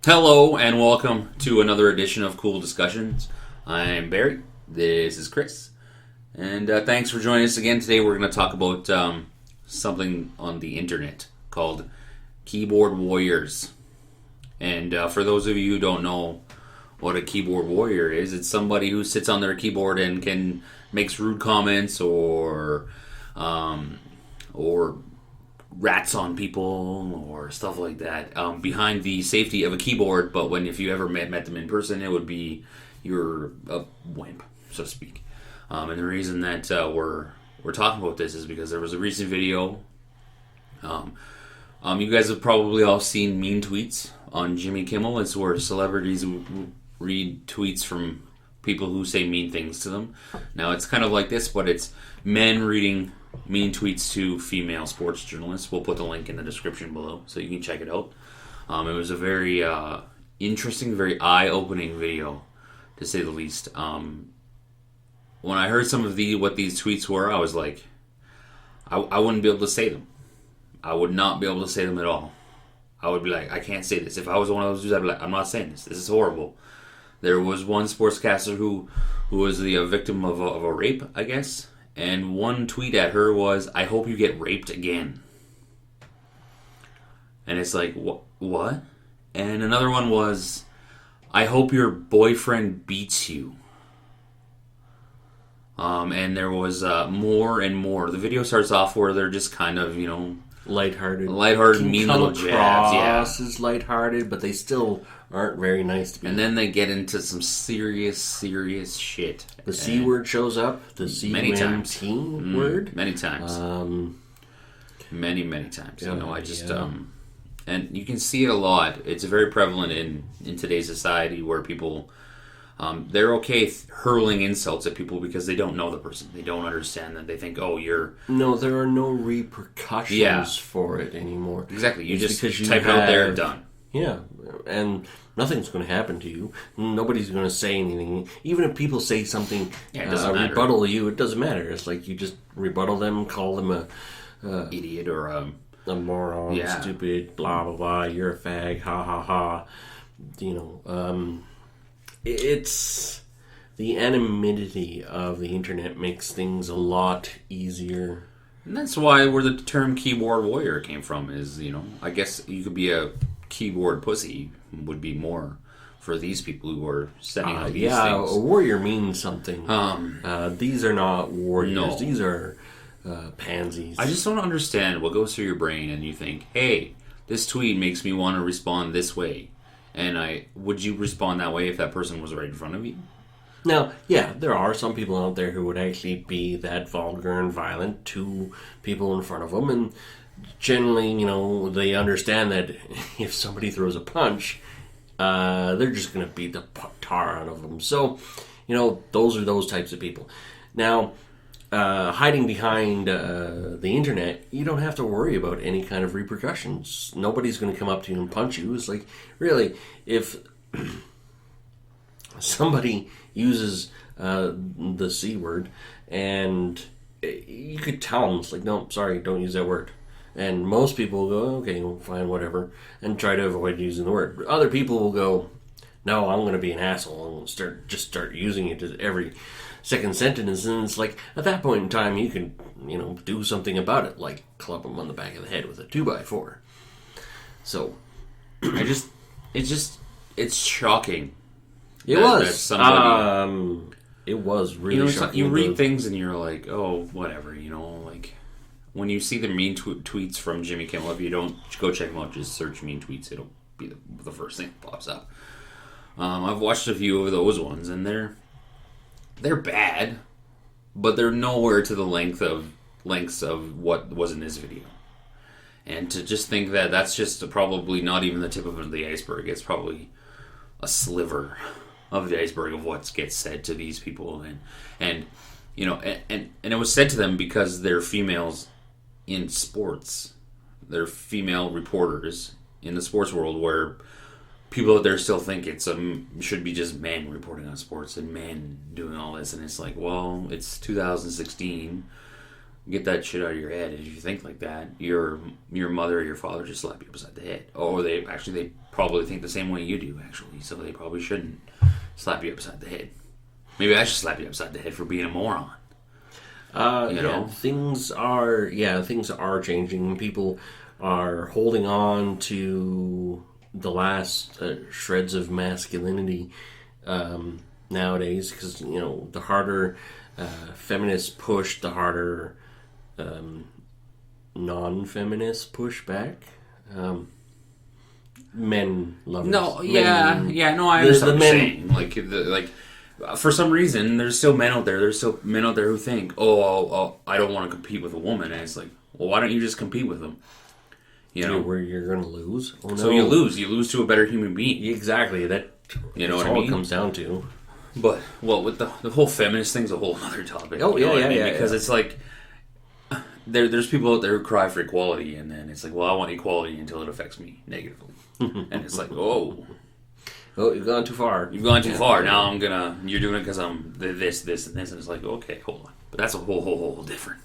Hello and welcome to another edition of Coull Discussions. I'm Barry. This is Chris. And thanks for joining us again. Today we're going to talk about something on the internet called keyboard warriors. And for those of you who don't know what a keyboard warrior is, it's somebody who sits on their keyboard and makes rude comments or rats on people or stuff like that behind the safety of a keyboard. But if you ever met them in person, it would be you're a wimp, so to speak. And the reason that we're talking about this is because there was a recent video. You guys have probably all seen mean tweets on Jimmy Kimmel. It's where celebrities read tweets from people who say mean things to them. Now it's kind of like this, but it's men reading mean tweets to female sports journalists. We'll put the link in the description below so you can check it out. It was a very interesting, very eye-opening video, to say the least. When I heard some of what these tweets were, I was like, I wouldn't be able to say them. I would not be able to say them at all. I would be like, I can't say this. If I was one of those dudes, I'd be like, I'm not saying this. This is horrible. There was one sportscaster who was the victim of a rape, I guess. And one tweet at her was, I hope you get raped again. And it's like, what? And another one was, I hope your boyfriend beats you. And there was more and more. The video starts off where they're just kind of, lighthearted, mean little jabs. Yeah, as lighthearted, but they still aren't very nice to be. And then they get into some serious shit. The C word shows up. The C many times. Teen word. Many times. Many times. And you can see it a lot. It's very prevalent in today's society where people, they're okay hurling insults at people because they don't know the person. They don't understand that. They think, you're... No, there are no repercussions for it anymore. Exactly. You just type it out there and done. Yeah, and nothing's going to happen to you. Nobody's going to say anything. Even if people say something, rebuttal you, it doesn't matter. It's like you just rebuttal them, call them a idiot or a moron, stupid, blah, blah, blah, you're a fag, ha, ha, ha. It's the anonymity of the internet makes things a lot easier. And that's where the term keyboard warrior came from is, I guess you could be a keyboard pussy would be more for these people who are setting up these things. Yeah, a warrior means something. These are not warriors. No. These are pansies. I just don't understand what goes through your brain and you think, hey, this tweet makes me want to respond this way. And would you respond that way if that person was right in front of you? Now, yeah, there are some people out there who would actually be that vulgar and violent to people in front of them, and generally, they understand that if somebody throws a punch, they're just going to beat the tar out of them. So, those are those types of people. Now, hiding behind the internet, you don't have to worry about any kind of repercussions. Nobody's going to come up to you and punch you. It's like, really, if somebody uses the C word, and you could tell them, it's like, no, sorry, don't use that word. And most people will go, okay, well, fine, whatever, and try to avoid using the word. Other people will go, no, I'm going to be an asshole, and start using it every second sentence. And it's like, at that point in time, you can, do something about it, like club them on the back of the head with a 2x4. So, it's shocking. It was really shocking. You read things and you're like, oh, whatever, like when you see the mean tweets from Jimmy Kimmel, if you don't go check them out, just search mean tweets. It'll be the first thing that pops up. I've watched a few of those ones, and they're bad, but they're nowhere to the lengths of what was in this video. And to just think that that's just probably not even the tip of the iceberg. It's probably a sliver of the iceberg of what gets said to these people, and it was said to them because they're females in sports. They're female reporters in the sports world, where people out there still think it's should be just men reporting on sports and men doing all this, and it's like, well, it's 2016. Get that shit out of your head. If you think like that, your mother or your father just slap you upside the head. Or they probably think the same way you do, actually. So they probably shouldn't slap you upside the head. Maybe I should slap you upside the head for being a moron. You know? Things are changing. People are holding on to the last shreds of masculinity nowadays, because the harder feminists push, the harder non-feminists push back. Men love no, yeah, no, I understand what you're saying. Like, for some reason, there's still men out there. There's still men out there who think, I don't want to compete with a woman, and it's like, well, why don't you just compete with them? Where you're going to lose. Oh, no. So you lose to a better human being. Exactly. That's what I all mean? It comes down to. But with the whole feminist thing's a whole other topic. Oh, yeah. Because it's like there's people out there who cry for equality, and then it's like, well, I want equality until it affects me negatively, and it's like, oh, you've gone too far. You've gone too far. Now you're doing it because I'm this, and this, and it's like, okay, hold on. But that's a whole different.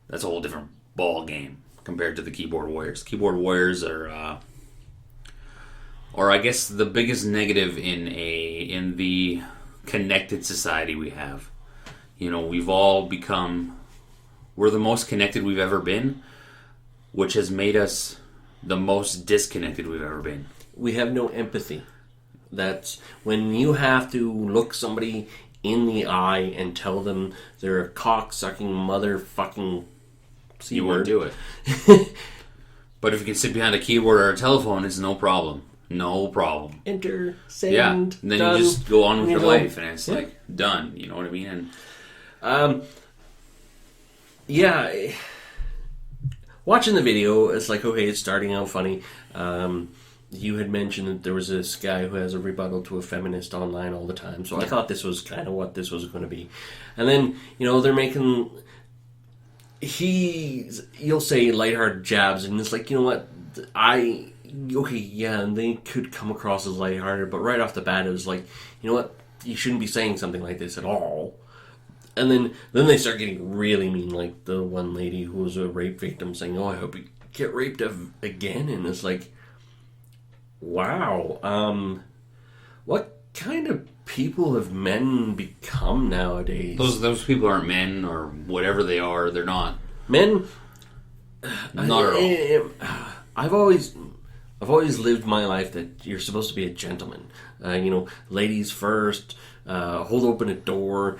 That's a whole different ball game compared to the keyboard warriors. Keyboard warriors are, or I guess the biggest negative in the connected society we have. We've all become. We're the most connected we've ever been, which has made us the most disconnected we've ever been. We have no empathy. That's when you have to look somebody in the eye and tell them they're a cock-sucking motherfucking C-word. You won't do it. But if you can sit behind a keyboard or a telephone, it's no problem. No problem. Enter, send, yeah. And then done. You just go on with your life, and it's like, done. You know what I mean? And yeah. Watching the video, it's like, okay, it's starting out funny. You had mentioned that there was this guy who has a rebuttal to a feminist online all the time, so I thought this was kind of what this was going to be. And then, they're making... You'll say lighthearted jabs, and it's like, you know what, and they could come across as lighthearted, but right off the bat, it was like, you know what, you shouldn't be saying something like this at all. And then they start getting really mean, like the one lady who was a rape victim saying, I hope you get raped again, and it's like, wow, what kind of people have men become nowadays? Those people aren't men, or whatever they are. They're not men. Not at all. I've always lived my life that you're supposed to be a gentleman. Ladies first. Hold open a door.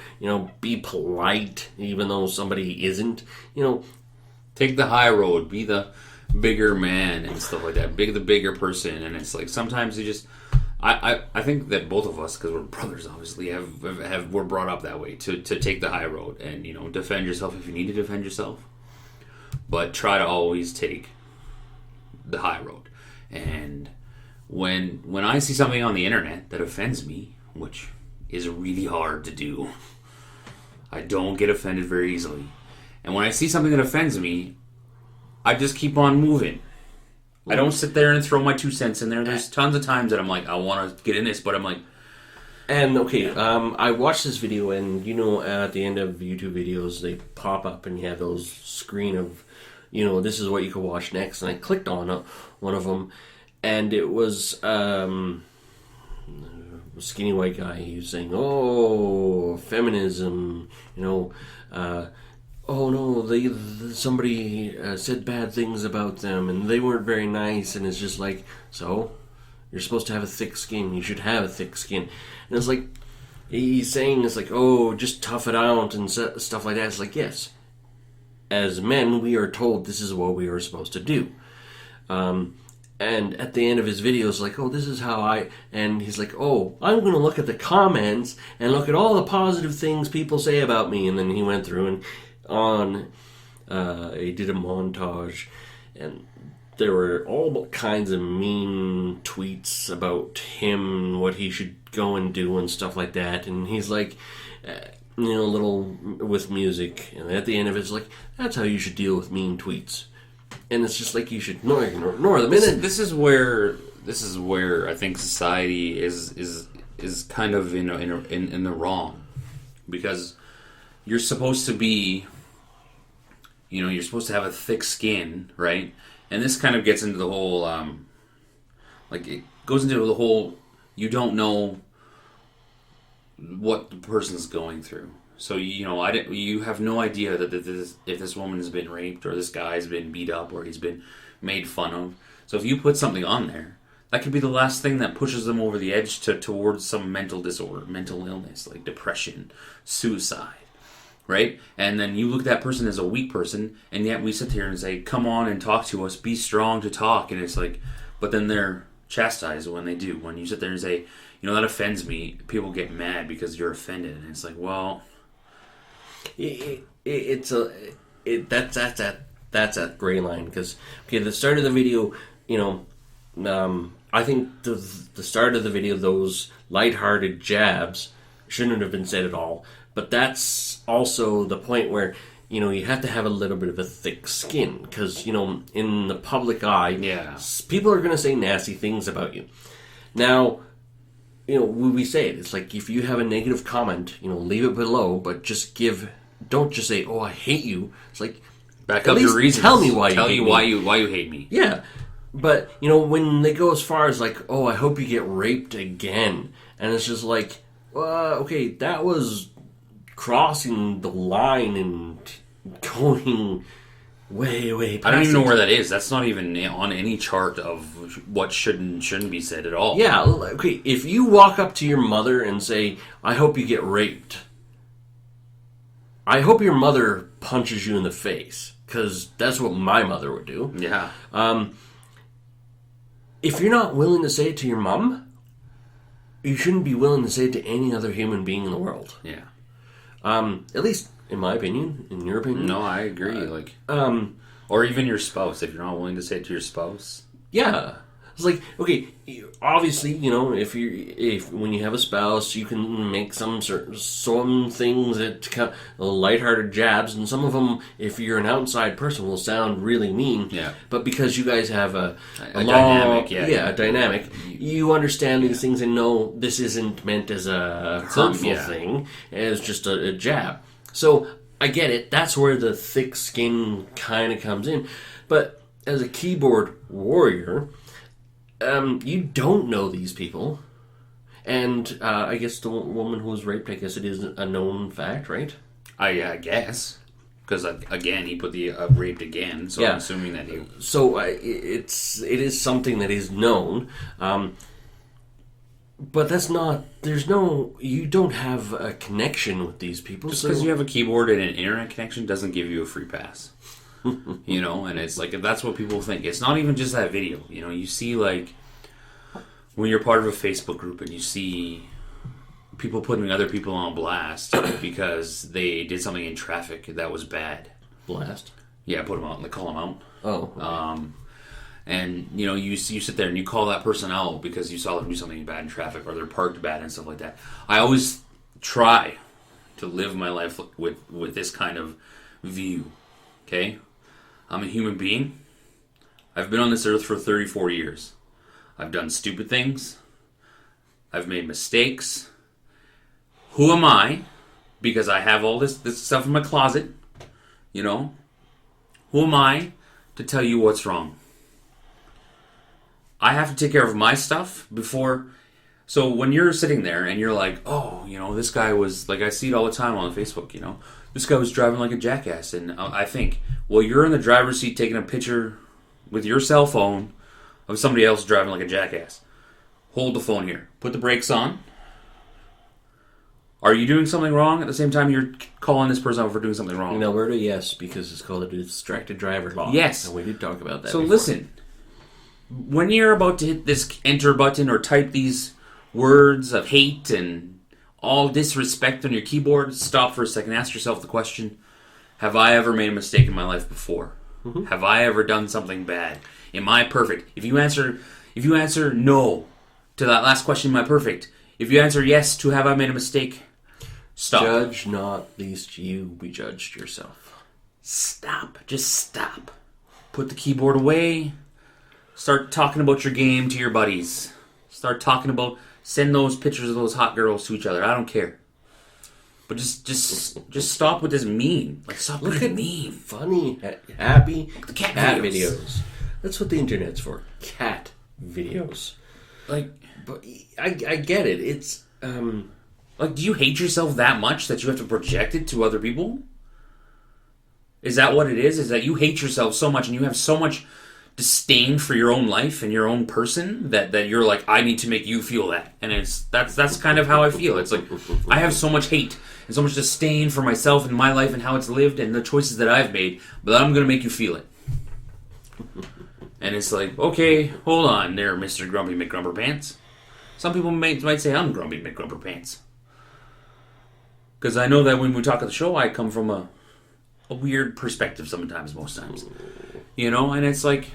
Be polite, even though somebody isn't. Take the high road. Be the bigger man and stuff like that. The bigger person, and it's like sometimes you just. I think that both of us, because we're brothers, obviously, we're brought up that way to take the high road and defend yourself if you need to defend yourself, but try to always take the high road. And when I see something on the internet that offends me, which is really hard to do, I don't get offended very easily. And when I see something that offends me, I just keep on moving. I don't sit there and throw my 2 cents in there. There's tons of times that I'm like, I want to get in this, but I'm like... And, okay, I watched this video, and, at the end of YouTube videos, they pop up, and you have those screen of, this is what you can watch next. And I clicked on one of them, and it was a skinny white guy. He was saying, feminism, oh no, somebody said bad things about them and they weren't very nice, and it's just like, so you're supposed to have a thick skin, you should have a thick skin. And it's like, he's saying, it's like, just tough it out and stuff like that. It's like, yes, as men we are told this is what we are supposed to do. And at the end of his video, it's like, this is how and he's like, I'm going to look at the comments and look at all the positive things people say about me. And then he went through and he did a montage, and there were all kinds of mean tweets about him, what he should go and do and stuff like that. And he's like, little with music, and at the end of it's like, that's how you should deal with mean tweets. And it's just like, you should ignore them. This is where I think society is kind of in the wrong, because you're supposed to be you're supposed to have a thick skin, right? And this kind of gets into the whole, it goes into the whole, you don't know what the person's going through. So, you have no idea that if this woman has been raped, or this guy's been beat up, or he's been made fun of. So if you put something on there, that could be the last thing that pushes them over the edge towards some mental disorder, mental illness, like depression, suicide, right? And then you look at that person as a weak person, and yet we sit here and say, come on and talk to us, be strong to talk. And it's like, but then they're chastised when they do. When you sit there and say, that offends me, people get mad because you're offended. And it's like, well... That's a gray line, because the start of the video, I think the start of the video, those lighthearted jabs shouldn't have been said at all. But that's also the point where you have to have a little bit of a thick skin, because in the public eye, people are going to say nasty things about you. Now, we say it. It's like, if you have a negative comment, leave it below, but don't just say, "Oh, I hate you." It's like, back up your reasons. Tell me why you hate me. Why you hate me. Yeah, but when they go as far as like, "Oh, I hope you get raped again," and it's just like, okay, that was crossing the line and going way past. I don't even know where that is. That's not even on any chart of what should and shouldn't be said at all. Yeah, okay. If you walk up to your mother and say, "I hope you get raped," I hope your mother punches you in the face, because that's what my mother would do. Yeah. If you're not willing to say it to your mom, you shouldn't be willing to say it to any other human being in the world. Yeah. At least, in my opinion. In your opinion? No, I agree. Or even your spouse. If you're not willing to say it to your spouse. Yeah. It's like, okay, obviously, if when you have a spouse, you can make some things that kind of lighthearted jabs, and some of them, if you're an outside person, will sound really mean. Yeah. But because you guys have a dynamic, a dynamic, you understand these things and know this isn't meant as a hurtful thing, as just a jab. So I get it. That's where the thick skin kind of comes in. But as a keyboard warrior, you don't know these people, and I guess the woman who was raped, I guess it is a known fact, right? I guess, because again, he put the raped again, so I'm assuming that he. So it is something that is known, but that's not. You don't have a connection with these people. Just because you have a keyboard and an internet connection doesn't give you a free pass. And it's like, that's what people think. It's not even just that video. You see, like, when you're part of a Facebook group and you see people putting other people on blast because they did something in traffic that was bad. Blast? Yeah, put them out, call them out. Oh. Okay. And, you sit there and you call that person out because you saw them do something bad in traffic, or they're parked bad and stuff like that. I always try to live my life with this kind of view. Okay? I'm a human being. I've been on this earth for 34 years. I've done stupid things. I've made mistakes. Who am I? Because I have all this stuff in my closet. Who am I to tell you what's wrong? I have to take care of my stuff before. So when you're sitting there and you're like, oh, this guy was, like, I see it all the time on Facebook, this guy was driving like a jackass. And I think, well, you're in the driver's seat taking a picture with your cell phone of somebody else driving like a jackass. Hold the phone here. Put the brakes on. Are you doing something wrong at the same time you're calling this person out for doing something wrong? In Alberta, yes, because it's called a distracted driver law. Yes. And we did talk about that So before. listen, when you're about to hit this enter button or type these words of hate and all disrespect on your keyboard, stop for a second. Ask yourself the question, have I ever made a mistake in my life before? Mm-hmm. Have I ever done something bad? Am I perfect? If you answer no to that last question, am I perfect? If you answer yes to have I made a mistake, stop. Judge not, lest you be judged yourself. Stop. Just stop. Put the keyboard away. Start talking about your game to your buddies. Start talking about, send those pictures of those hot girls to each other. I don't care. But just stop with this mean. Like, stop Look being at mean. funny, happy The cat videos. That's what the internet's for. Cat videos. Like, But I get it. It's like, do you hate yourself that much that you have to project it to other people? Is that what it is? Is that you hate yourself so much and you have so much disdain for your own life and your own person that you're like, I need to make you feel that. And that's kind of how I feel. It's like, I have so much hate and so much disdain for myself and my life and how it's lived and the choices that I've made, but I'm going to make you feel it. And it's like, okay, hold on there, Mr. Grumpy McGrumperpants. Some people might say I'm Grumpy McGrumperpants. Because I know that when we talk at the show, I come from a weird perspective sometimes, most times. You know, and it's like,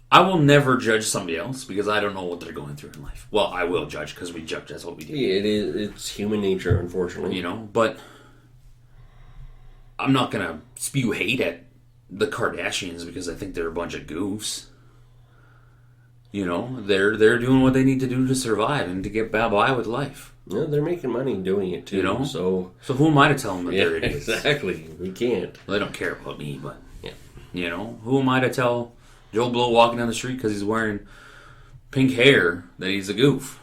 I will never judge somebody else because I don't know what they're going through in life. Well, I will judge because we judge, that's what we do. Yeah, it's human nature, unfortunately. You know, but I'm not going to spew hate at the Kardashians because I think they're a bunch of goofs. You know, they're doing what they need to do to survive and to get by with life. Yeah, they're making money doing it too. You know, so who am I to tell them that they're idiots? Exactly. We can't. Well, they don't care about me, but yeah, you know, who am I to tell Joe Blow walking down the street because he's wearing pink hair that he's a goof?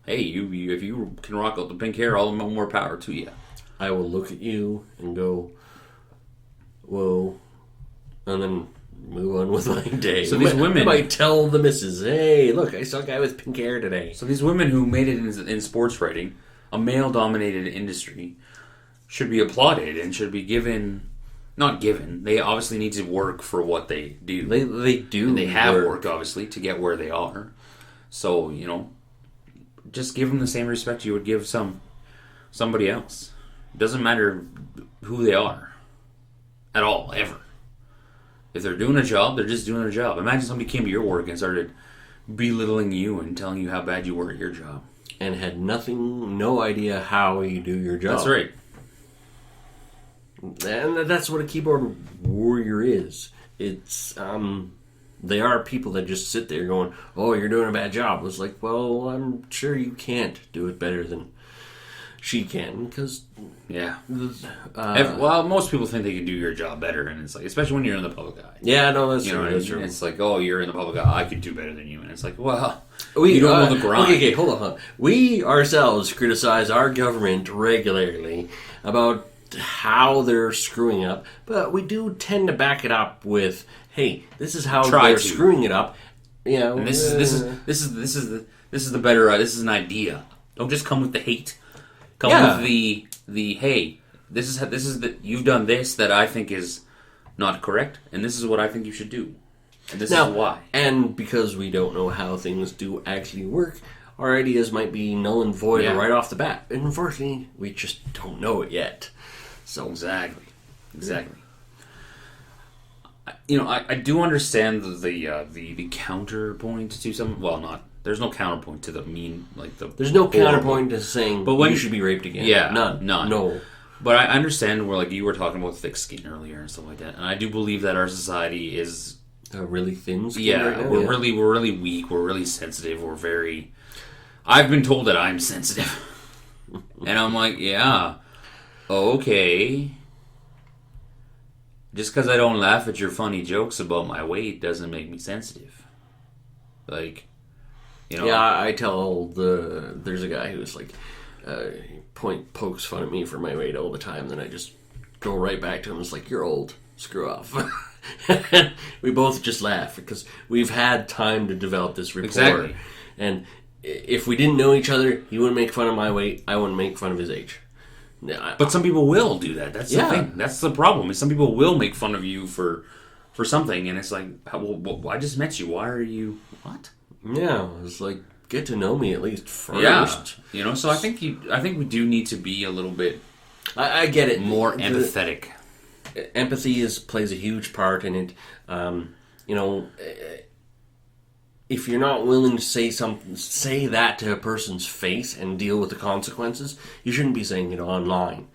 Hey, you if you can rock out the pink hair, all the more power to you. I will look at you and go, whoa, and then move on with my day. So these women I might tell the missus, hey, look, I saw a guy with pink hair today. So these women who made it in sports writing, a male-dominated industry, should be applauded and should be given, not given. They obviously need to work for what they do. They do. And they have work, obviously, to get where they are. So, you know, just give them the same respect you would give somebody else. It doesn't matter who they are at all, ever. If they're doing a job, they're just doing a job. Imagine somebody came to your work and started belittling you and telling you how bad you were at your job. And had no idea how you do your job. That's right. And that's what a keyboard warrior is. It's, they are people that just sit there going, oh, you're doing a bad job. It's like, well, I'm sure you can't do it better than she can, because... Yeah. Well, most people think they can do your job better, and it's like, especially when you're in the public eye. Yeah, no, that's you true. know That's I mean? true. It's like, oh, you're in the public eye, I could do better than you. And it's like, well, you don't know the grind. Okay, hold on. We ourselves criticize our government regularly about how they're screwing up, but we do tend to back it up with, hey, this is how they're screwing it up. You know, and this is the better. This is an idea. Don't just come with the hate. Come with the hey. This is you've done this that I think is not correct, and this is what I think you should do, and this is why. And because we don't know how things do actually work, our ideas might be null and void right off the bat. And unfortunately, we just don't know it yet. So exactly. You know, I do understand the counterpoint to some. Well, not. There's no counterpoint to the mean, like the. There's no counterpoint to saying, but when you should be raped again. Yeah, none. No. But I understand where, like, you were talking about thick skin earlier and stuff like that, and I do believe that our society is really thin skin. Yeah, right now, we're really weak. We're really sensitive. We're very. I've been told that I'm sensitive, and I'm like, yeah, okay. Just because I don't laugh at your funny jokes about my weight doesn't make me sensitive. Like. You know, yeah, I tell there's a guy who's like pokes fun at me for my weight all the time. Then I just go right back to him. It's like, you're old. Screw off. We both just laugh because we've had time to develop this rapport. Exactly. And if we didn't know each other, he wouldn't make fun of my weight. I wouldn't make fun of his age. But some people will do that. That's the thing. That's the problem. Is some people will make fun of you for something, and it's like, well, I just met you. Why are you what? Yeah, it's like, get to know me at least first. Yeah, you know. So I think we do need to be a little bit. I get it. More empathetic. Empathy plays a huge part in it. You know, if you're not willing to say that to a person's face and deal with the consequences, you shouldn't be saying it online.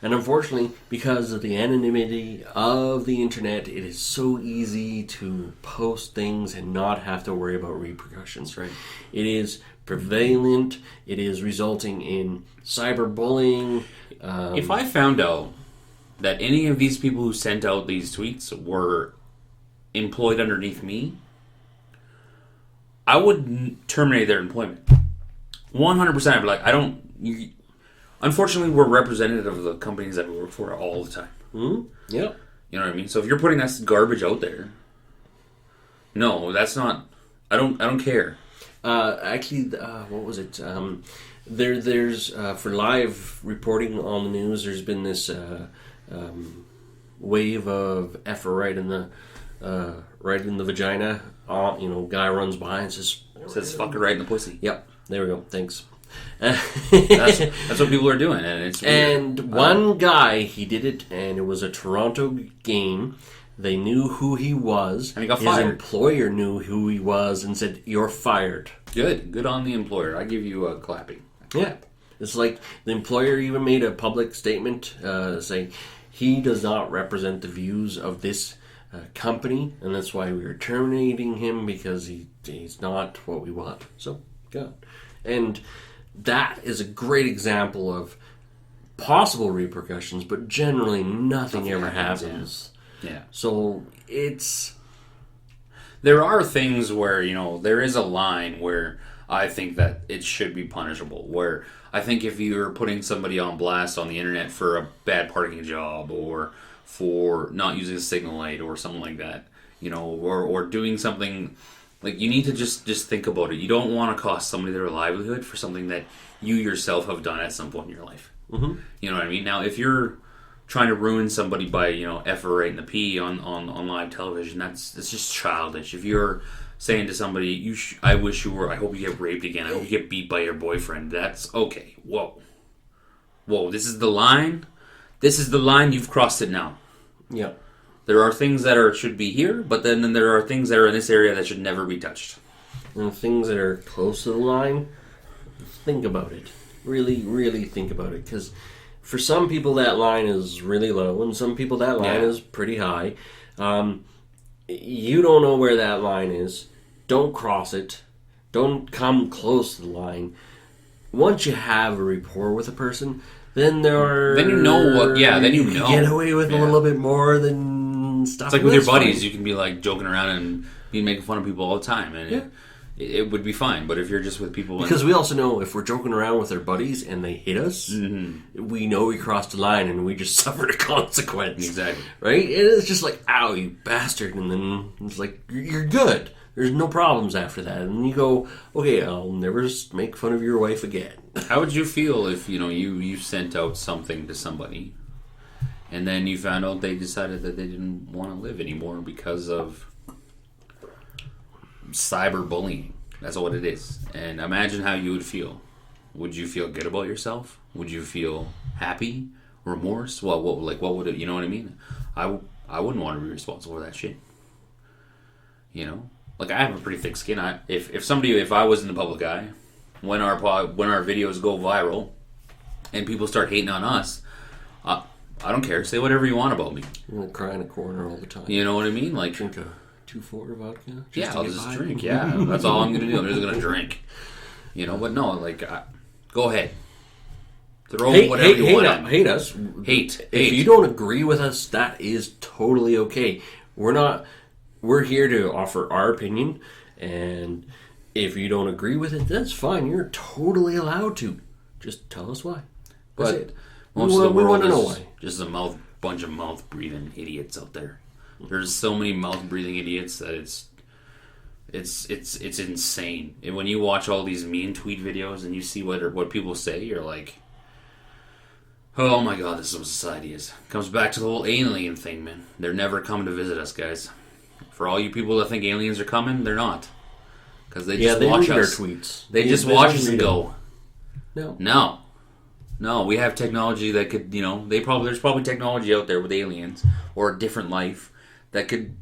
And unfortunately, because of the anonymity of the internet, it is so easy to post things and not have to worry about repercussions. Right. It is prevalent. It is resulting in cyberbullying. If I found out that any of these people who sent out these tweets were employed underneath me, I would terminate their employment. 100%. I'd be like, unfortunately, we're representative of the companies that we work for all the time. Mm-hmm. Yep. You know what I mean? So if you're putting that garbage out there, no, that's not. I don't care. Actually, what was it? There's for live reporting on the news. There's been this wave of effort right in the vagina. Guy runs by and says "fuck it" right in the pussy. Yep. There we go. Thanks. That's what people are doing, and it's weird. And one guy, he did it, and it was a Toronto game. They knew who he was. And he got fired. His employer knew who he was and said, "You're fired." Good on the employer. I give you a clapping. Yeah. It's like the employer even made a public statement saying he does not represent the views of this company, and that's why we are terminating him, because he's not what we want. So, good. And that is a great example of possible repercussions, but generally nothing ever happens. Yeah. So there are things where, there is a line where I think that it should be punishable. Where I think if you're putting somebody on blast on the internet for a bad parking job, or for not using a signal light or something like that, or doing something, like, you need to just think about it. You don't want to cost somebody their livelihood for something that you yourself have done at some point in your life. Mm-hmm. You know what I mean? Now, if you're trying to ruin somebody by, F or right in the P on live television, that's just childish. If you're saying to somebody, I hope you get raped again, I hope you get beat by your boyfriend, that's okay. Whoa, this is the line? This is the line, you've crossed it now. Yeah. There are things that should be here, but then there are things that are in this area that should never be touched. And things that are close to the line, think about it. Really, really think about it. Because for some people that line is really low, and some people that line is pretty high. You don't know where that line is. Don't cross it. Don't come close to the line. Once you have a rapport with a person, then you know what. Yeah, then you know. Get away with a little bit more than stuff. It's like with your buddies, you can be like joking around and be making fun of people all the time, and it would be fine. But if you're just with people, because we also know if we're joking around with our buddies and they hit us, we know we crossed the line and we just suffered a consequence. Exactly. Right? And it's just like, ow, you bastard, and then it's like, you're good. There's no problems after that. And you go, okay, I'll never make fun of your wife again. How would you feel if, you sent out something to somebody and then you found out they decided that they didn't want to live anymore because of cyberbullying? That's what it is. And imagine how you would feel. Would you feel good about yourself? Would you feel happy? Remorse? What would it, you know what I mean? I wouldn't want to be responsible for that shit. Like, I have a pretty thick skin. If I was in the public eye, when our videos go viral and people start hating on us, I don't care. Say whatever you want about me. I'm gonna cry in a corner all the time. You know what I mean? Like, drink a 2-4 vodka. I'll just drink. Yeah, that's all I'm gonna do. I'm just gonna drink. But no, like, go ahead. Throw whatever you want at me. Hate us. Hate. If you don't agree with us, that is totally okay. We're here to offer our opinion, and if you don't agree with it, that's fine. You're totally allowed to. Just tell us why. That's it. Most of the world is just a bunch of mouth-breathing idiots out there. There's so many mouth-breathing idiots that it's insane. And when you watch all these mean tweet videos and you see what people say, you're like, oh my god, this is what society is. Comes back to the whole alien thing, man. They're never coming to visit us, guys. For all you people that think aliens are coming, they're not. Because they just watch us. Their tweets. They just watch us and go, No, we have technology that could, there's probably technology out there with aliens or a different life that could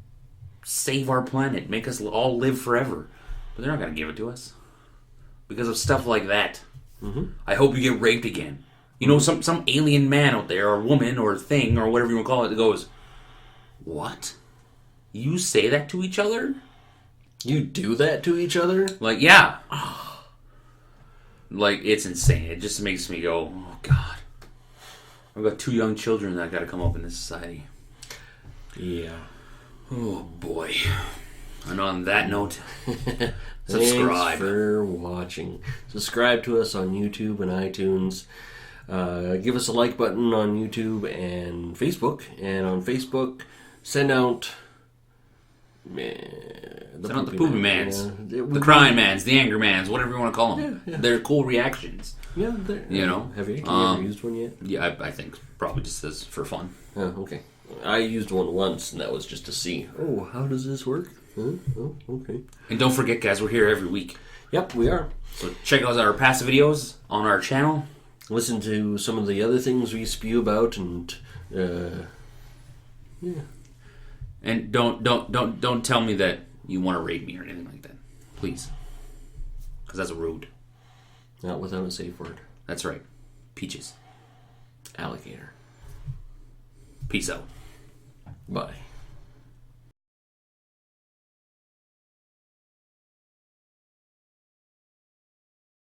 save our planet, make us all live forever. But they're not going to give it to us. Because of stuff like that. Mm-hmm. I hope you get raped again. Some alien man out there, or woman, or thing, or whatever you want to call it, that goes, what? You say that to each other? You do that to each other? Like, yeah. Like, it's insane. It just makes me go, oh, God. I've got 2 young children that got to come up in this society. Yeah. Oh, boy. And on that note, Thanks subscribe. for watching. Subscribe to us on YouTube and iTunes. Give us a like button on YouTube and Facebook. And on Facebook, send out... the poopy mans. Yeah. The crying mans. The anger mans. Whatever you want to call them. Yeah. They're cool reactions. Yeah, you know. Have you ever used one yet? Yeah, I think probably just as for fun. Oh, okay. I used one once, and that was just to see. Oh, how does this work? Huh? Oh, okay. And don't forget, guys, we're here every week. Yep, we are. So check out our past videos on our channel. Listen to some of the other things we spew about, and yeah. And don't tell me that you want to rape me or anything like that, please, because that's rude. Not without a safe word. That's right. Peaches. Alligator. Peace out. Bye.